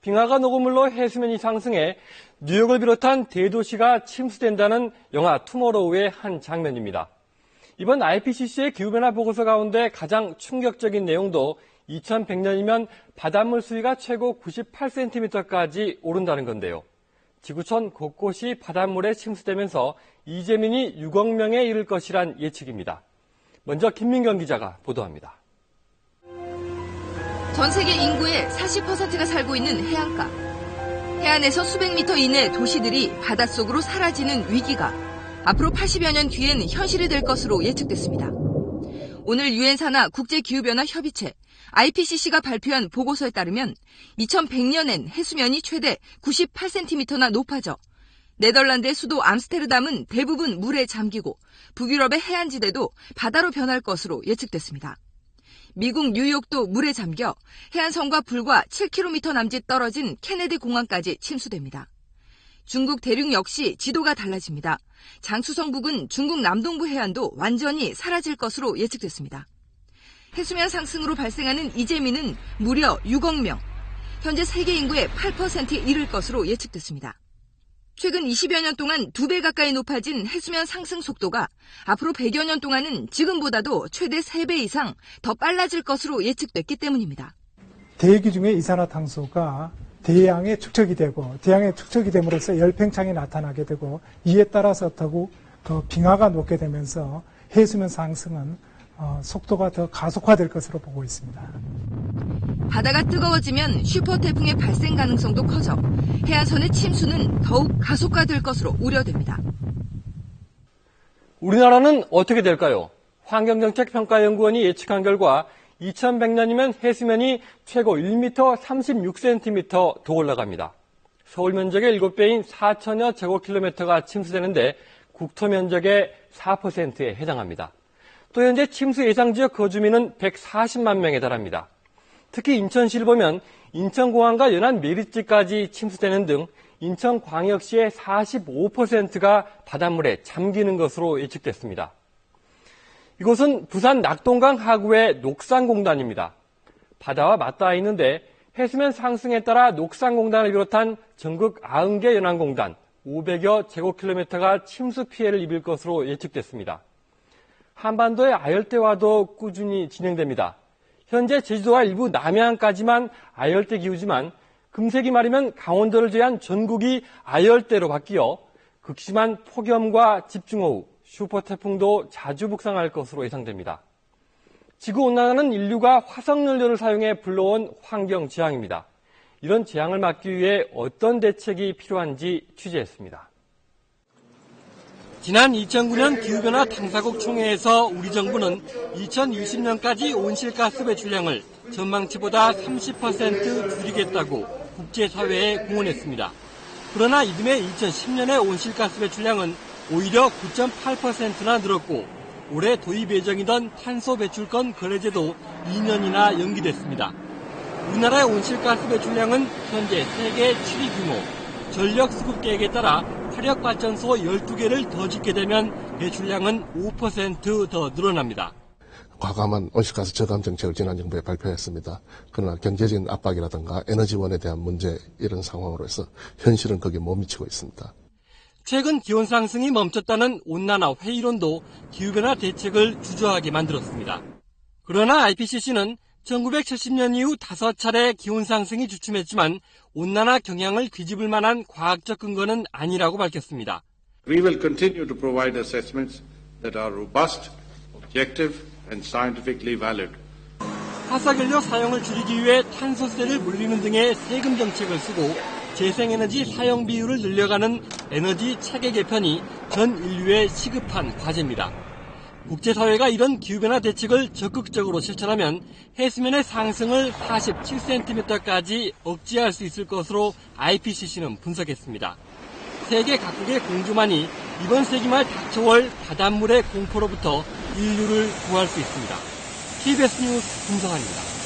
빙하가 녹은 물로 해수면이 상승해 뉴욕을 비롯한 대도시가 침수된다는 영화 투모로우의 한 장면입니다. 이번 IPCC의 기후변화 보고서 가운데 가장 충격적인 내용도 2100년이면 바닷물 수위가 최고 98cm까지 오른다는 건데요. 지구촌 곳곳이 바닷물에 침수되면서 이재민이 6억 명에 이를 것이란 예측입니다. 먼저 김민경 기자가 보도합니다. 전 세계 인구의 40%가 살고 있는 해안가. 해안에서 수백 미터 이내 도시들이 바닷속으로 사라지는 위기가 앞으로 80여 년 뒤엔 현실이 될 것으로 예측됐습니다. 오늘 유엔 산하 국제기후변화 협의체 IPCC가 발표한 보고서에 따르면 2100년엔 해수면이 최대 98cm나 높아져 네덜란드의 수도 암스테르담은 대부분 물에 잠기고 북유럽의 해안지대도 바다로 변할 것으로 예측됐습니다. 미국 뉴욕도 물에 잠겨 해안선과 불과 7km 남짓 떨어진 케네디 공항까지 침수됩니다. 중국 대륙 역시 지도가 달라집니다. 장쑤성 부근 중국 남동부 해안도 완전히 사라질 것으로 예측됐습니다. 해수면 상승으로 발생하는 이재민은 무려 6억 명, 현재 세계 인구의 8%에 이를 것으로 예측됐습니다. 최근 20여 년 동안 2배 가까이 높아진 해수면 상승 속도가 앞으로 100여 년 동안은 지금보다도 최대 3배 이상 더 빨라질 것으로 예측됐기 때문입니다. 대기 중에 이산화탄소가 대양에 축적이 되고 대양에 축적이 됨으로써 열팽창이 나타나게 되고 이에 따라서 더욱 빙하가 녹게 되면서 해수면 상승은 속도가 더 가속화될 것으로 보고 있습니다. 바다가 뜨거워지면 슈퍼태풍의 발생 가능성도 커져 해안선의 침수는 더욱 가속화될 것으로 우려됩니다. 우리나라는 어떻게 될까요? 환경정책평가연구원이 예측한 결과 2100년이면 해수면이 최고 1m 36cm 더 올라갑니다. 서울 면적의 7배인 4천여 제곱킬로미터가 침수되는데 국토 면적의 4%에 해당합니다. 또 현재 침수 예상지역 거주민은 140만 명에 달합니다. 특히 인천시를 보면 인천공항과 연안 메리지까지 침수되는 등 인천광역시의 45%가 바닷물에 잠기는 것으로 예측됐습니다. 이곳은 부산 낙동강 하구의 녹산공단입니다. 바다와 맞닿아 있는데 해수면 상승에 따라 녹산공단을 비롯한 전국 90개 연안공단 500여 제곱킬로미터가 침수 피해를 입을 것으로 예측됐습니다. 한반도의 아열대화도 꾸준히 진행됩니다. 현재 제주도와 일부 남해안까지만 아열대 기후지만 금세기 말이면 강원도를 제외한 전국이 아열대로 바뀌어 극심한 폭염과 집중호우, 슈퍼태풍도 자주 북상할 것으로 예상됩니다. 지구온난화는 인류가 화석연료를 사용해 불러온 환경재앙입니다. 이런 재앙을 막기 위해 어떤 대책이 필요한지 취재했습니다. 지난 2009년 기후변화 탐사국 총회에서 우리 정부는 2060년까지 온실가스 배출량을 전망치보다 30% 줄이겠다고 국제사회에 공언했습니다. 그러나 이듬해 2010년의 온실가스 배출량은 오히려 9.8%나 늘었고 올해 도입 예정이던 탄소 배출권 거래제도 2년이나 연기됐습니다. 우리나라의 온실가스 배출량은 현재 세계 7위 규모, 전력 수급 계획에 따라 화력발전소 12개를 더 짓게 되면 배출량은 5% 더 늘어납니다. 과감한 온실가스 저감 정책을 지난 정부에 발표했습니다. 그러나 경제적인 압박이라든가 에너지원에 대한 문제 이런 상황으로 해서 현실은 거기에 못 미치고 있습니다. 최근 기온 상승이 멈췄다는 온난화 회의론도 기후변화 대책을 주저하게 만들었습니다. 그러나 IPCC는 1970년 이후 5차례 기온 상승이 주춤했지만 온난화 경향을 뒤집을 만한 과학적 근거는 아니라고 밝혔습니다. We will continue to provide assessments that are robust, objective and scientifically valid. 화석연료 사용을 줄이기 위해 탄소세를 물리는 등의 세금 정책을 쓰고 재생에너지 사용 비율을 늘려가는 에너지 체계 개편이 전 인류에 시급한 과제입니다. 국제사회가 이런 기후변화 대책을 적극적으로 실천하면 해수면의 상승을 47cm까지 억제할 수 있을 것으로 IPCC는 분석했습니다. 세계 각국의 공주만이 이번 세기 말 닥쳐올 바닷물의 공포로부터 인류를 구할 수 있습니다. KBS 뉴스 김성환입니다.